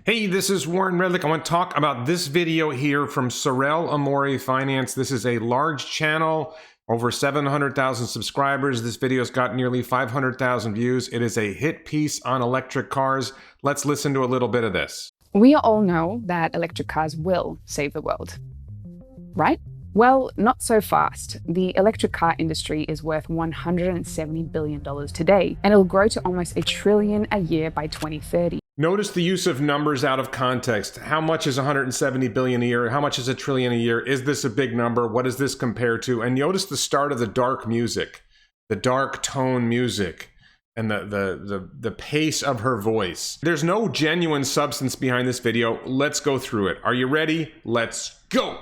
Hey, this is Warren Redlick. I want to talk about this video here from Sorelle Amore Finance. This is a large channel, over 700,000 subscribers. This video's got nearly 500,000 views. It is a hit piece on electric cars. Let's listen to a little bit of this. We all know that electric cars will save the world, right? Well, not so fast. The electric car industry is worth $170 billion today, and it'll grow to almost $1 trillion a year by 2030. Notice the use of numbers out of context. How much is 170 billion a year? How much is $1 trillion a year? Is this a big number? What does this compare to? And notice the start of the dark music, the dark tone music, and the pace of her voice. There's no genuine substance behind this video. Let's go through it. Are you ready? Let's go.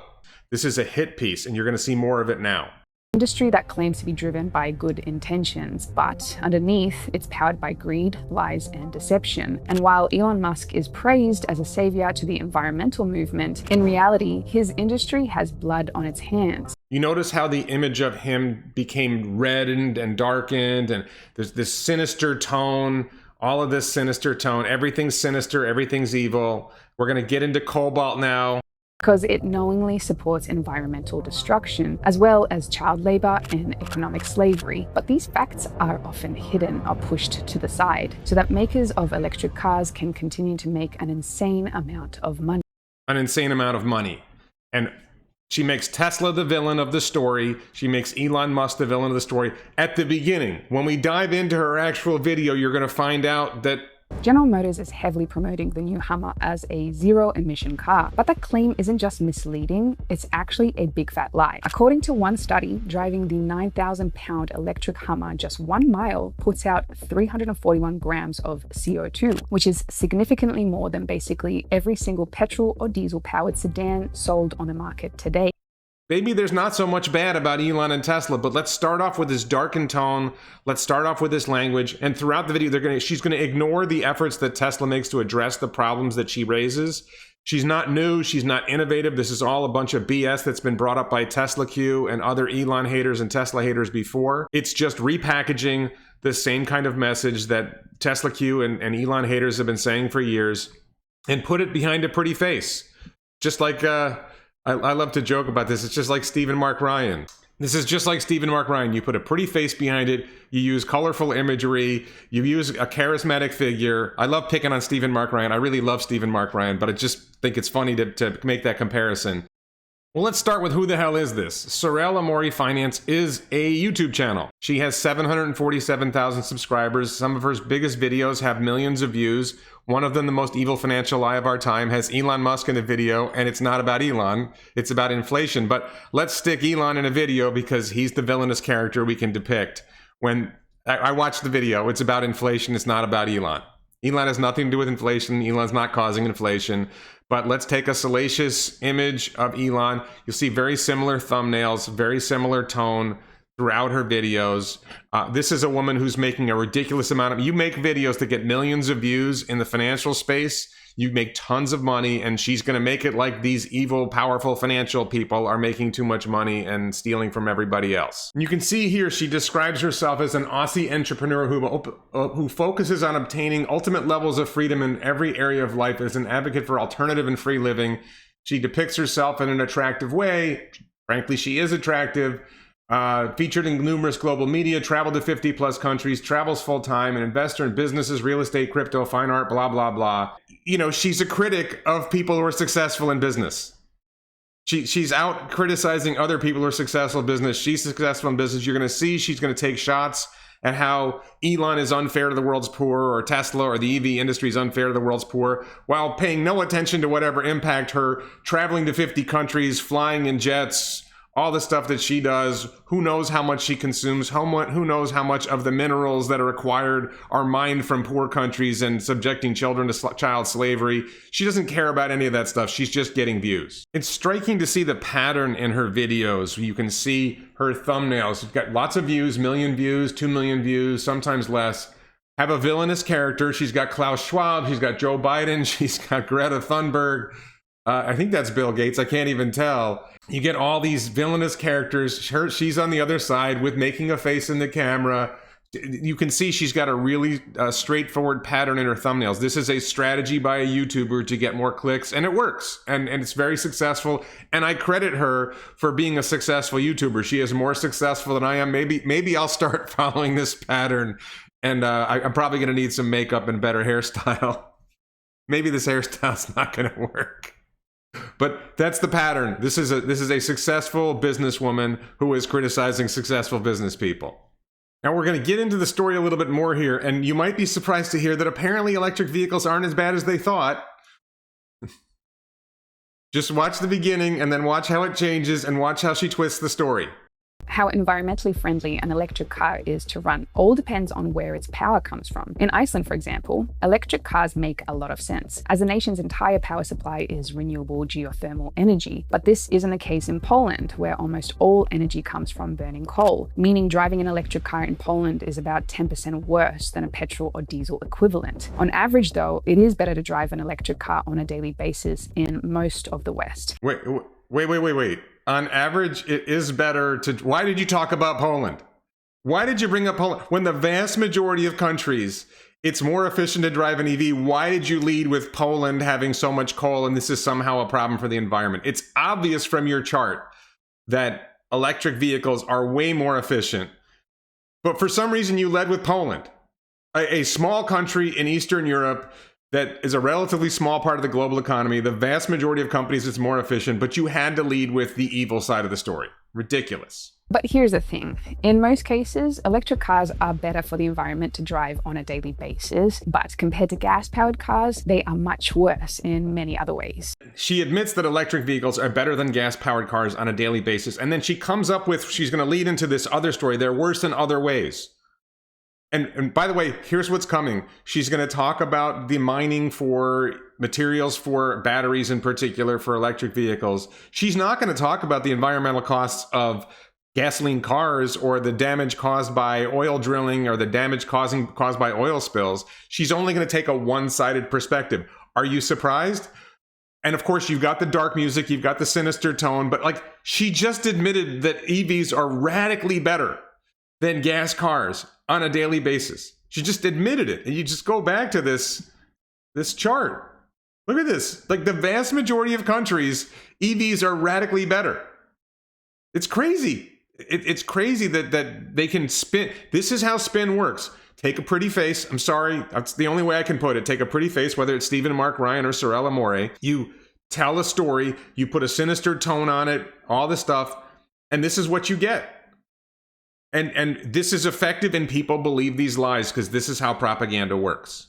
This is a hit piece, and you're going to see more of it now. Industry that claims to be driven by good intentions, but underneath, it's powered by greed, lies, and deception. And while Elon Musk is praised as a savior to the environmental movement, in reality, his industry has blood on its hands. You notice how the image of him became reddened and darkened, and there's this sinister tone, all of this sinister tone. Everything's sinister, everything's evil. We're going to get into cobalt now. Because it knowingly supports environmental destruction, as well as child labor and economic slavery. But these facts are often hidden or pushed to the side, so that makers of electric cars can continue to make an insane amount of money. An insane amount of money. And she makes Tesla the villain of the story. She makes Elon Musk the villain of the story. At the beginning, when we dive into her actual video, you're going to find out that General Motors is heavily promoting the new Hummer as a zero-emission car, but that claim isn't just misleading, it's actually a big fat lie. According to one study, driving the 9,000-pound electric Hummer just 1 mile puts out 341 grams of CO2, which is significantly more than basically every single petrol or diesel-powered sedan sold on the market today. Maybe there's not so much bad about Elon and Tesla, but let's start off with this darkened tone. Let's start off with this language. And throughout the video, she's going to ignore the efforts that Tesla makes to address the problems that she raises. She's not new. She's not innovative. This is all a bunch of BS that's been brought up by TSLAQ and other Elon haters and Tesla haters before. It's just repackaging the same kind of message that TSLAQ and Elon haters have been saying for years and put it behind a pretty face. Just like, I love to joke about this. It's just like Stephen Mark Ryan. This is just like Stephen Mark Ryan. You put a pretty face behind it. You use colorful imagery. You use a charismatic figure. I love picking on Stephen Mark Ryan. I really love Stephen Mark Ryan, but I just think it's funny to make that comparison. Well, let's start with who the hell is this? Sorelle Amore Finance is a YouTube channel. She has 747,000 subscribers. Some of her biggest videos have millions of views. One of them, the most evil financial lie of our time, has Elon Musk in the video, and it's not about Elon, it's about inflation. But let's stick Elon in a video because he's the villainous character we can depict. When I watched the video, it's about inflation, it's not about Elon. Elon has nothing to do with inflation. Elon's not causing inflation. But let's take a salacious image of Elon. You'll see very similar thumbnails, very similar tone throughout her videos. This is a woman who's making a ridiculous amount of, you make videos that get millions of views in the financial space, you make tons of money, and she's gonna make it like these evil, powerful financial people are making too much money and stealing from everybody else. You can see here, she describes herself as an Aussie entrepreneur who focuses on obtaining ultimate levels of freedom in every area of life, as an advocate for alternative and free living. She depicts herself in an attractive way. Frankly, she is attractive. Featured in numerous global media, traveled to 50 plus countries, travels full time, an investor in businesses, real estate, crypto, fine art, blah, blah, blah. You know, she's a critic of people who are successful in business. She's out criticizing other people who are successful in business. She's successful in business. You're going to see she's going to take shots at how Elon is unfair to the world's poor, or Tesla or the EV industry is unfair to the world's poor, while paying no attention to whatever impact her traveling to 50 countries, flying in jets, all the stuff that she does. Who knows how much she consumes, who knows how much of the minerals that are required are mined from poor countries and subjecting children to child slavery. She doesn't care about any of that stuff. She's just getting views. It's striking to see the pattern in her videos. You can see her thumbnails. She's got lots of views, 1 million views, 2 million views, sometimes less. Have a villainous character. She's got Klaus Schwab, she's got Joe Biden, she's got Greta Thunberg. I think that's Bill Gates. I can't even tell. You get all these villainous characters. She's on the other side with making a face in the camera. You can see she's got a really straightforward pattern in her thumbnails. This is a strategy by a YouTuber to get more clicks, and it works, and it's very successful. And I credit her for being a successful YouTuber. She is more successful than I am. Maybe I'll start following this pattern, and I'm probably going to need some makeup and better hairstyle. Maybe this hairstyle's not going to work. But that's the pattern. This is a successful businesswoman who is criticizing successful business people. Now we're going to get into the story a little bit more here, and you might be surprised to hear that apparently electric vehicles aren't as bad as they thought. Just watch the beginning and then watch how it changes and watch how she twists the story. How environmentally friendly an electric car is to run all depends on where its power comes from. In Iceland, for example, electric cars make a lot of sense, as the nation's entire power supply is renewable geothermal energy. But this isn't the case in Poland, where almost all energy comes from burning coal, meaning driving an electric car in Poland is about 10% worse than a petrol or diesel equivalent. On average, though, it is better to drive an electric car on a daily basis in most of the West. Wait. On average, it is better to... Why did you talk about Poland? Why did you bring up Poland? When the vast majority of countries, it's more efficient to drive an EV, why did you lead with Poland having so much coal and this is somehow a problem for the environment? It's obvious from your chart that electric vehicles are way more efficient. But for some reason, you led with Poland, a small country in Eastern Europe that is a relatively small part of the global economy. The vast majority of companies, it's more efficient, but you had to lead with the evil side of the story. Ridiculous. But here's the thing. In most cases, electric cars are better for the environment to drive on a daily basis, but compared to gas-powered cars, they are much worse in many other ways. She admits that electric vehicles are better than gas-powered cars on a daily basis, and then she comes up with, she's going to lead into this other story, they're worse in other ways. And by the way, here's what's coming. She's going to talk about the mining for materials for batteries in particular for electric vehicles. She's not going to talk about the environmental costs of gasoline cars or the damage caused by oil drilling or the damage caused by oil spills. She's only going to take a one-sided perspective. Are you surprised? And of course, you've got the dark music, you've got the sinister tone, but like she just admitted that EVs are radically better than gas cars on a daily basis. She just admitted it. And you just go back to this chart. Look at this. Like the vast majority of countries, EVs are radically better. It's crazy. It's crazy that they can spin. This is how spin works. Take a pretty face. I'm sorry. That's the only way I can put it. Take a pretty face, whether it's Stephen Mark Ryan or Sorelle Amore. You tell a story. You put a sinister tone on it, all this stuff. And this is what you get. And this is effective and people believe these lies because this is how propaganda works.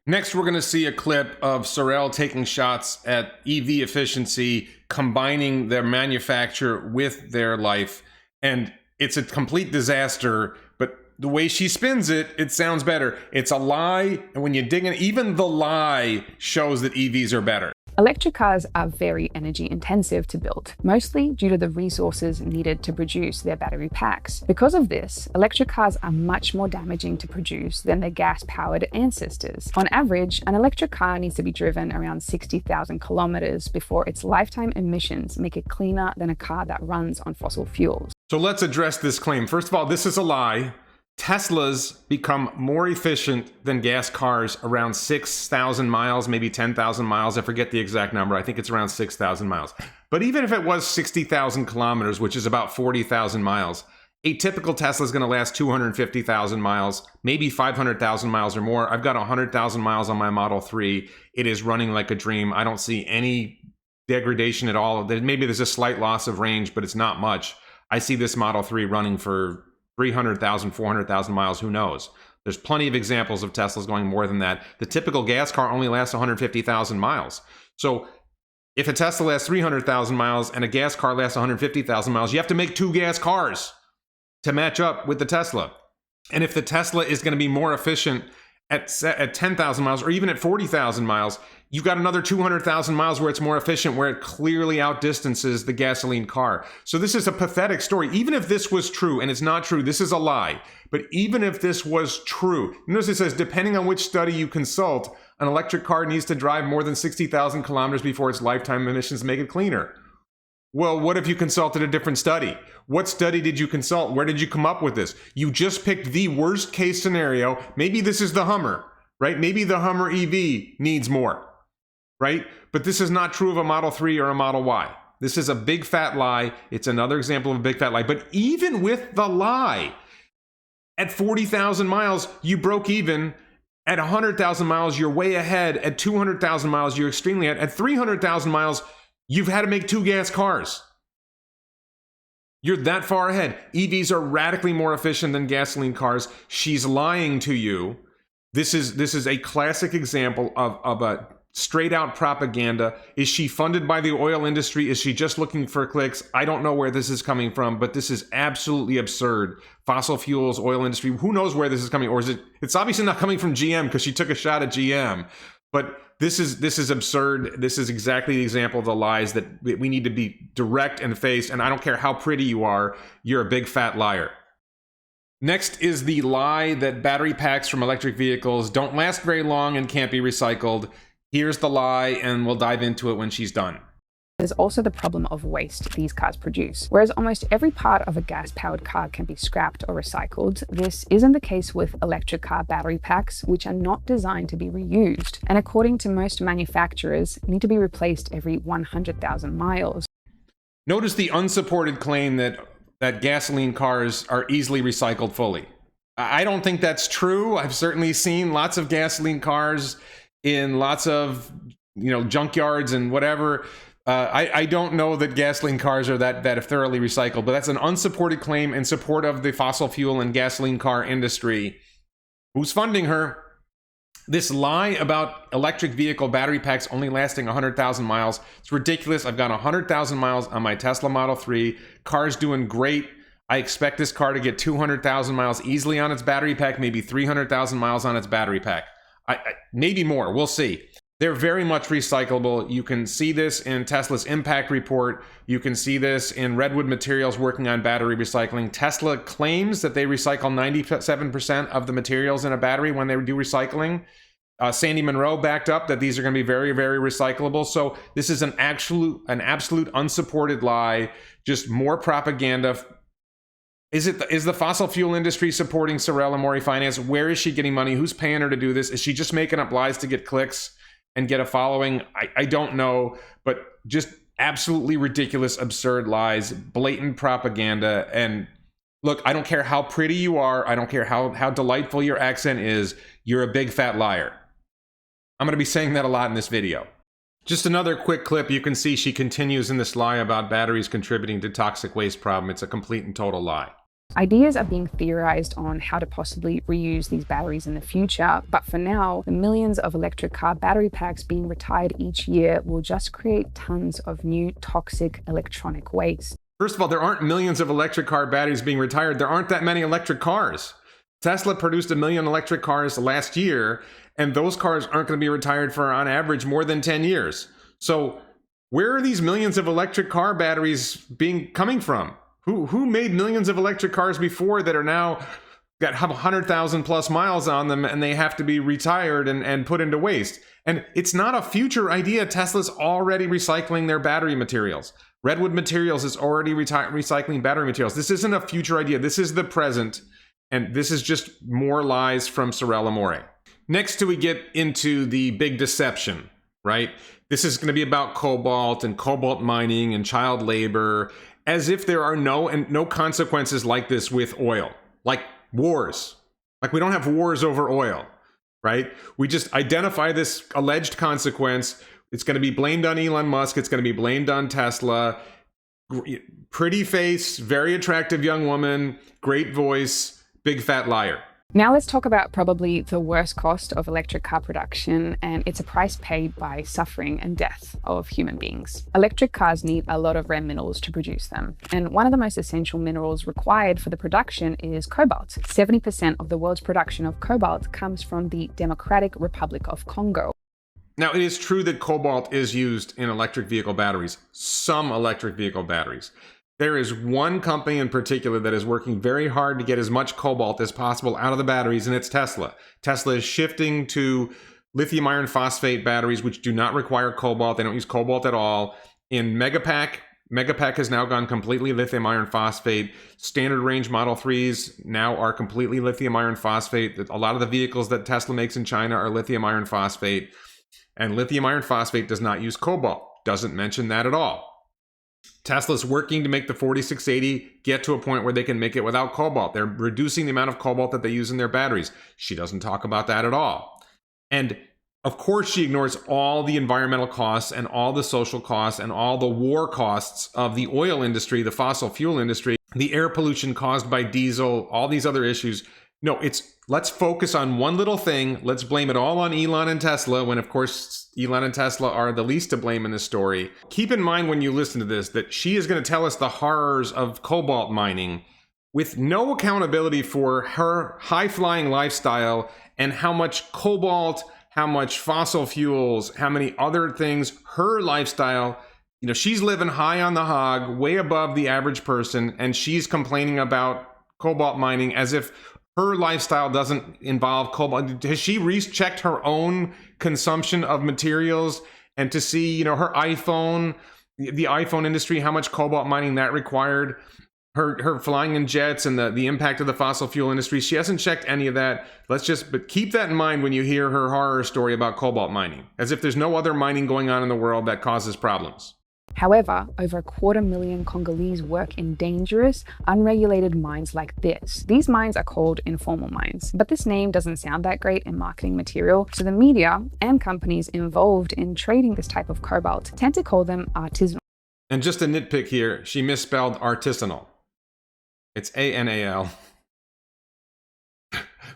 Next, we're going to see a clip of Sorelle taking shots at EV efficiency, combining their manufacture with their life. And it's a complete disaster, but the way she spins it, it sounds better. It's a lie, and when you dig in, even the lie shows that EVs are better. Electric cars are very energy intensive to build, mostly due to the resources needed to produce their battery packs. Because of this, electric cars are much more damaging to produce than their gas-powered ancestors. On average, an electric car needs to be driven around 60,000 kilometers before its lifetime emissions make it cleaner than a car that runs on fossil fuels. So let's address this claim. First of all, this is a lie. Teslas become more efficient than gas cars around 6,000 miles, maybe 10,000 miles. I forget the exact number. I think it's around 6,000 miles. But even if it was 60,000 kilometers, which is about 40,000 miles, a typical Tesla is going to last 250,000 miles, maybe 500,000 miles or more. I've got 100,000 miles on my Model 3. It is running like a dream. I don't see any degradation at all. Maybe there's a slight loss of range, but it's not much. I see this Model 3 running for 300,000, 400,000 miles, who knows? There's plenty of examples of Teslas going more than that. The typical gas car only lasts 150,000 miles. So if a Tesla lasts 300,000 miles and a gas car lasts 150,000 miles, you have to make two gas cars to match up with the Tesla. And if the Tesla is going to be more efficient at 10,000 miles or even at 40,000 miles, you've got another 200,000 miles where it's more efficient, where it clearly outdistances the gasoline car. So this is a pathetic story. Even if this was true, and it's not true, this is a lie. But even if this was true, notice it says, depending on which study you consult, an electric car needs to drive more than 60,000 kilometers before its lifetime emissions make it cleaner. Well, what if you consulted a different study? What study did you consult? Where did you come up with this? You just picked the worst case scenario. Maybe this is the Hummer, right? Maybe the Hummer EV needs more, right? But this is not true of a Model 3 or a Model Y. This is a big fat lie. It's another example of a big fat lie. But even with the lie, at 40,000 miles, you broke even. At 100,000 miles, you're way ahead. At 200,000 miles, you're extremely ahead. At 300,000 miles, you've had to make 2 gas cars. You're that far ahead. EVs are radically more efficient than gasoline cars. She's lying to you. This is a classic example of a straight out propaganda. Is she funded by the oil industry? Is she just looking for clicks? I don't know where this is coming from, but this is absolutely absurd. Fossil fuels, oil industry, who knows where this is coming? Or is it's obviously not coming from GM because she took a shot at GM. But this is absurd. This is exactly the example of the lies that we need to be direct and face. And I don't care how pretty you are, you're a big fat liar. Next is the lie that battery packs from electric vehicles don't last very long and can't be recycled. Here's the lie, and we'll dive into it when she's done. There's also the problem of waste these cars produce. Whereas almost every part of a gas-powered car can be scrapped or recycled, this isn't the case with electric car battery packs, which are not designed to be reused, and according to most manufacturers, need to be replaced every 100,000 miles. Notice the unsupported claim that gasoline cars are easily recycled fully. I don't think that's true. I've certainly seen lots of gasoline cars in lots of junkyards and whatever. I don't know that gasoline cars are that thoroughly recycled, but that's an unsupported claim in support of the fossil fuel and gasoline car industry. Who's funding her? This lie about electric vehicle battery packs only lasting 100,000 miles. It's ridiculous. I've got 100,000 miles on my Tesla Model 3. Car's doing great. I expect this car to get 200,000 miles easily on its battery pack, maybe 300,000 miles on its battery pack. Maybe more, we'll see. They're very much recyclable. You can see this in Tesla's impact report. You can see this in Redwood Materials working on battery recycling. Tesla claims that they recycle 97% of the materials in a battery when they do recycling. Sandy Munro backed up that these are going to be very, very recyclable. So this is an absolute unsupported lie, just more propaganda. Is the fossil fuel industry supporting Sorelle Amore finance? Where is she getting money? Who's paying her to do this? Is she just making up lies to get clicks and get a following? I don't know, but just absolutely ridiculous, absurd lies, blatant propaganda. And look, I don't care how pretty you are. I don't care how delightful your accent is. You're a big fat liar. I'm going to be saying that a lot in this video. Just another quick clip. You can see she continues in this lie about batteries contributing to toxic waste problem. It's a complete and total lie. Ideas are being theorized on how to possibly reuse these batteries in the future, but for now, the millions of electric car battery packs being retired each year will just create tons of new toxic electronic waste. First of all, there aren't millions of electric car batteries being retired. There aren't that many electric cars. Tesla produced 1 million electric cars last year, and those cars aren't going to be retired for, on average, more than 10 years. So where are these millions of electric car batteries coming from? Who made millions of electric cars before that are now got 100,000 plus miles on them, and they have to be retired and put into waste? And it's not a future idea. Tesla's already recycling their battery materials. Redwood Materials is already recycling battery materials. This isn't a future idea. This is the present. And this is just more lies from Sorelle Amore. Next, we get into the big deception, right? This is going to be about cobalt and cobalt mining and child labor, as if there are no consequences like this with oil, like wars. Like we don't have wars over oil, right? We just identify this alleged consequence. It's going to be blamed on Elon Musk. It's going to be blamed on Tesla. Pretty face, very attractive young woman, great voice, big fat liar. Now let's talk about probably the worst cost of electric car production, and it's a price paid by suffering and death of human beings. Electric cars need a lot of rare minerals to produce them, and one of the most essential minerals required for the production is cobalt. 70% of the world's production of cobalt comes from the Democratic Republic of Congo. Now, it is true that cobalt is used in electric vehicle batteries, some electric vehicle batteries. There is one company in particular that is working very hard to get as much cobalt as possible out of the batteries, and it's Tesla. Tesla is shifting to lithium iron phosphate batteries, which do not require cobalt. They don't use cobalt at all. In Megapack Megapack has now gone completely lithium iron phosphate. Standard range Model 3s now are completely lithium iron phosphate. A lot of the vehicles that Tesla makes in China are lithium iron phosphate. And lithium iron phosphate does not use cobalt. Doesn't mention that at all. Tesla's working to make the 4680 get to a point where they can make it without cobalt. They're reducing the amount of cobalt that they use in their batteries. She doesn't talk about that at all. And of course, she ignores all the environmental costs and all the social costs and all the war costs of the oil industry, the fossil fuel industry, the air pollution caused by diesel, all these other issues. No, let's focus on one little thing. Let's blame it all on Elon and Tesla, when of course Elon and Tesla are the least to blame in this story. Keep in mind when you listen to this that she is going to tell us the horrors of cobalt mining with no accountability for her high-flying lifestyle and how much cobalt, how much fossil fuels, how many other things, her lifestyle. You know, she's living high on the hog, way above the average person, and she's complaining about cobalt mining as if her lifestyle doesn't involve cobalt. Has she rechecked her own consumption of materials and to see, you know, her iPhone, the iPhone industry, how much cobalt mining that required? Her flying in jets and the impact of the fossil fuel industry. She hasn't checked any of that. But keep that in mind when you hear her horror story about cobalt mining, as if there's no other mining going on in the world that causes problems. However, over 250,000 Congolese work in dangerous, unregulated mines like this. These mines are called informal mines, but this name doesn't sound that great in marketing material, so the media and companies involved in trading this type of cobalt tend to call them artisanal. And just a nitpick here, she misspelled artisanal. It's A-N-A-L.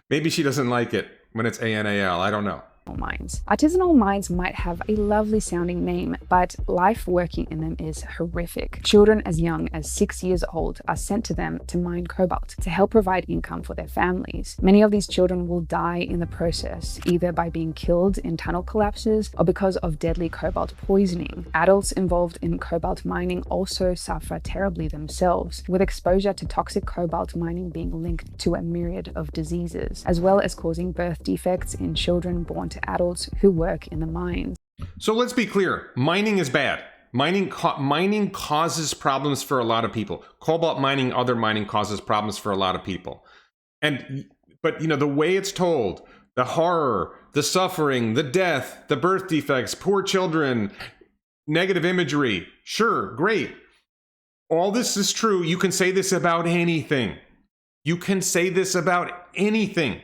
Maybe she doesn't like it when it's A-N-A-L, I don't know. Mines. Artisanal mines might have a lovely sounding name, but life working in them is horrific. Children as young as 6 years old are sent to them to mine cobalt to help provide income for their families. Many of these children will die in the process, either by being killed in tunnel collapses or because of deadly cobalt poisoning. Adults involved in cobalt mining also suffer terribly themselves, with exposure to toxic cobalt mining being linked to a myriad of diseases, as well as causing birth defects in children born to adults who work in the mines. So let's be clear, mining is bad. Mining causes problems for a lot of people. Cobalt mining, other mining causes problems for a lot of people. But you know, the way it's told, the horror, the suffering, the death, the birth defects, poor children, negative imagery, sure, great. All this is true. You can say this about anything. You can say this about anything.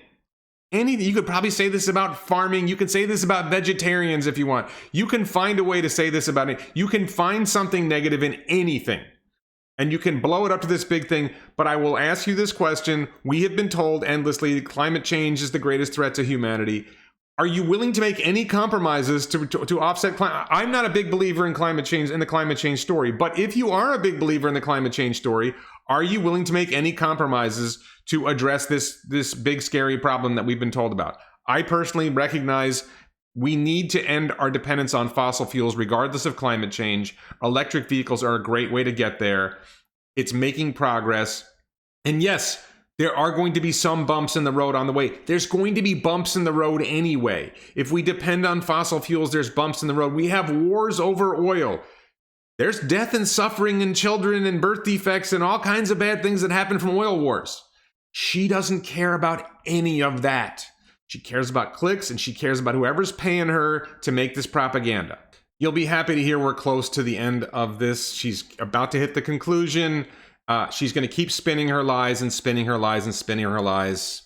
You could probably say this about farming. You can say this about vegetarians if you want. You can find a way to say this about it. You can find something negative in anything. And you can blow it up to this big thing. But I will ask you this question. We have been told endlessly climate change is the greatest threat to humanity. Are you willing to make any compromises to offset climate? I'm not a big believer in climate change, in the climate change story. But if you are a big believer in the climate change story, are you willing to make any compromises to address this big scary problem that we've been told about? I personally recognize we need to end our dependence on fossil fuels regardless of climate change. Electric vehicles are a great way to get there. It's making progress. And yes, there are going to be some bumps in the road on the way. There's going to be bumps in the road anyway. If we depend on fossil fuels, there's bumps in the road. We have wars over oil. There's death and suffering and children and birth defects and all kinds of bad things that happen from oil wars. She doesn't care about any of that. She cares about clicks and she cares about whoever's paying her to make this propaganda. You'll be happy to hear we're close to the end of this. She's about to hit the conclusion. She's going to keep spinning her lies and spinning her lies and spinning her lies.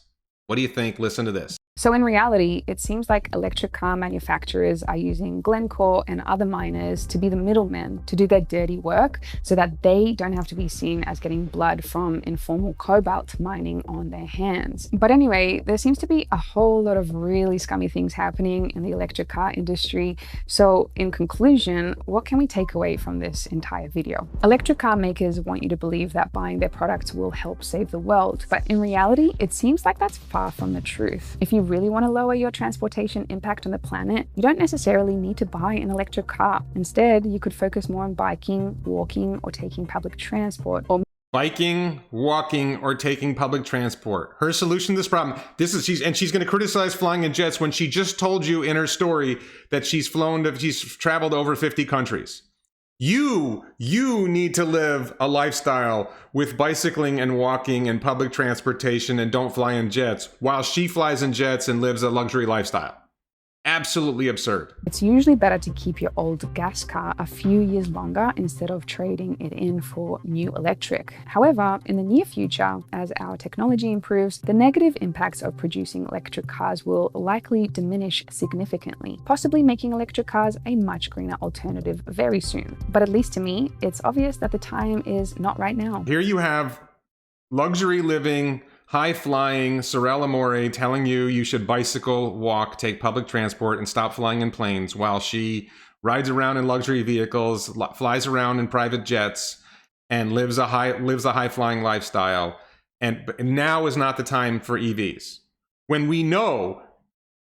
What do you think? Listen to this. So in reality, it seems like electric car manufacturers are using Glencore and other miners to be the middlemen to do their dirty work so that they don't have to be seen as getting blood from informal cobalt mining on their hands. But anyway, there seems to be a whole lot of really scummy things happening in the electric car industry. So in conclusion, what can we take away from this entire video? Electric car makers want you to believe that buying their products will help save the world. But in reality, it seems like that's far from the truth. If you really want to lower your transportation impact on the planet, you don't necessarily need to buy an electric car. Instead, you could focus more on biking, walking, or taking public transport. Biking, walking, or taking public transport. Her solution to this problem, she's going to criticize flying in jets when she just told you in her story that she's traveled over 50 countries. You need to live a lifestyle with bicycling and walking and public transportation and don't fly in jets, while she flies in jets and lives a luxury lifestyle. Absolutely absurd. It's usually better to keep your old gas car a few years longer instead of trading it in for new electric. However, in the near future, as our technology improves, the negative impacts of producing electric cars will likely diminish significantly, possibly making electric cars a much greener alternative very soon. But at least to me, it's obvious that the time is not right now. Here you have luxury living, high-flying Sorelle Amore telling you should bicycle, walk, take public transport, and stop flying in planes, while she rides around in luxury vehicles, flies around in private jets, and lives a high-flying lifestyle. And now is not the time for EVs. When we know,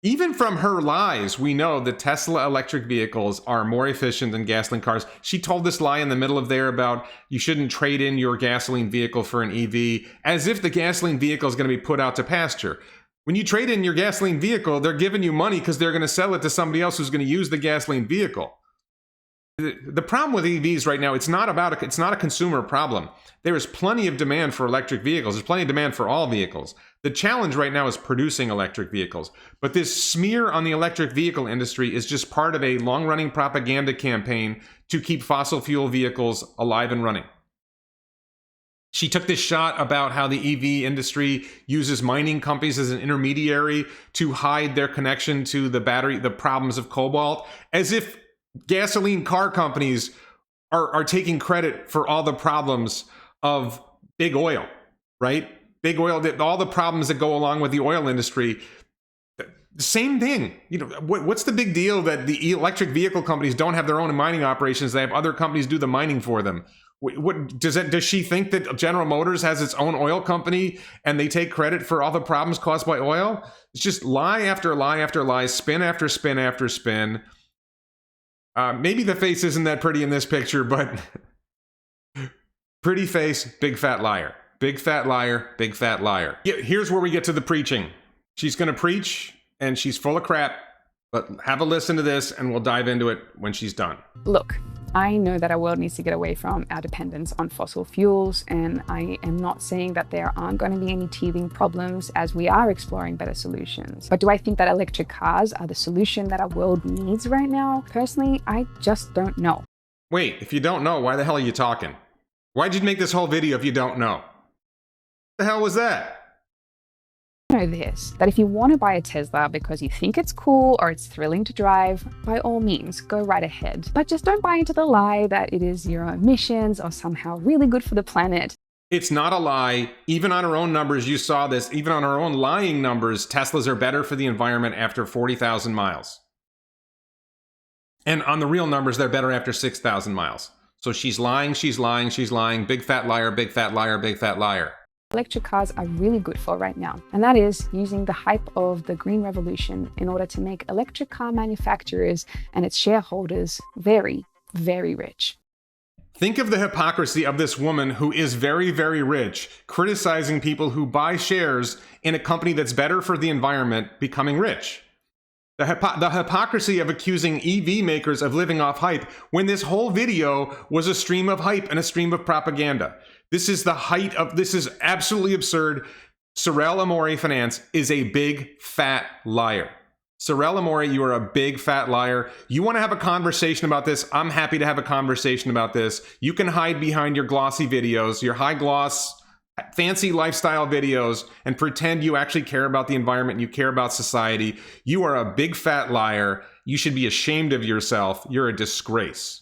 even from her lies, we know that Tesla electric vehicles are more efficient than gasoline cars. She told this lie in the middle of there about you shouldn't trade in your gasoline vehicle for an EV, as if the gasoline vehicle is going to be put out to pasture. When you trade in your gasoline vehicle, they're giving you money because they're going to sell it to somebody else who's going to use the gasoline vehicle. The problem with EVs right now, it's not a consumer problem. There is plenty of demand for electric vehicles. There's plenty of demand for all vehicles. The challenge right now is producing electric vehicles. But this smear on the electric vehicle industry is just part of a long-running propaganda campaign to keep fossil fuel vehicles alive and running. She took this shot about how the EV industry uses mining companies as an intermediary to hide their connection to the problems of cobalt, as if gasoline car companies are taking credit for all the problems of big oil, right? Big oil, all the problems that go along with the oil industry. Same thing. You know, what's the big deal that the electric vehicle companies don't have their own mining operations? They have other companies do the mining for them. Does she think that General Motors has its own oil company and they take credit for all the problems caused by oil? It's just lie after lie after lie, spin after spin after spin. Maybe the face isn't that pretty in this picture, but pretty face, big fat liar. Big fat liar, big fat liar. Here's where we get to the preaching. She's going to preach, and she's full of crap, but have a listen to this, and we'll dive into it when she's done. Look, I know that our world needs to get away from our dependence on fossil fuels, and I am not saying that there aren't going to be any teething problems as we are exploring better solutions. But do I think that electric cars are the solution that our world needs right now? Personally, I just don't know. Wait, if you don't know, why the hell are you talking? Why'd you make this whole video if you don't know? What the hell was that? Know this, that if you want to buy a Tesla because you think it's cool or it's thrilling to drive, by all means, go right ahead. But just don't buy into the lie that it is zero emissions or somehow really good for the planet. It's not a lie. Even on our own numbers, you saw this. Even on our own lying numbers, Teslas are better for the environment after 40,000 miles. And on the real numbers, they're better after 6,000 miles. So she's lying, she's lying, she's lying. Big fat liar, big fat liar, big fat liar. Electric cars are really good for right now, and that is using the hype of the green revolution in order to make electric car manufacturers and its shareholders very, very rich. Think of the hypocrisy of this woman who is very, very rich, criticizing people who buy shares in a company that's better for the environment becoming rich. The hypocrisy of accusing EV makers of living off hype when this whole video was a stream of hype and a stream of propaganda. This is the height of, this is absolutely absurd. Sorelle Amore Finance is a big fat liar. Sorelle Amore, you are a big fat liar. You want to have a conversation about this? I'm happy to have a conversation about this. You can hide behind your glossy videos, your high gloss, fancy lifestyle videos, and pretend you actually care about the environment and you care about society. You are a big fat liar. You should be ashamed of yourself. You're a disgrace.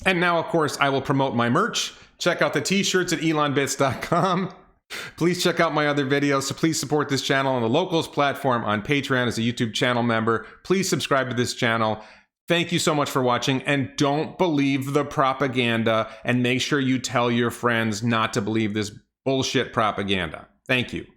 And now, of course, I will promote my merch. Check out the t-shirts at elonbits.com. Please check out my other videos. So please support this channel on the Locals platform, on Patreon as a YouTube channel member. Please subscribe to this channel. Thank you so much for watching, and don't believe the propaganda, and make sure you tell your friends not to believe this bullshit propaganda. Thank you.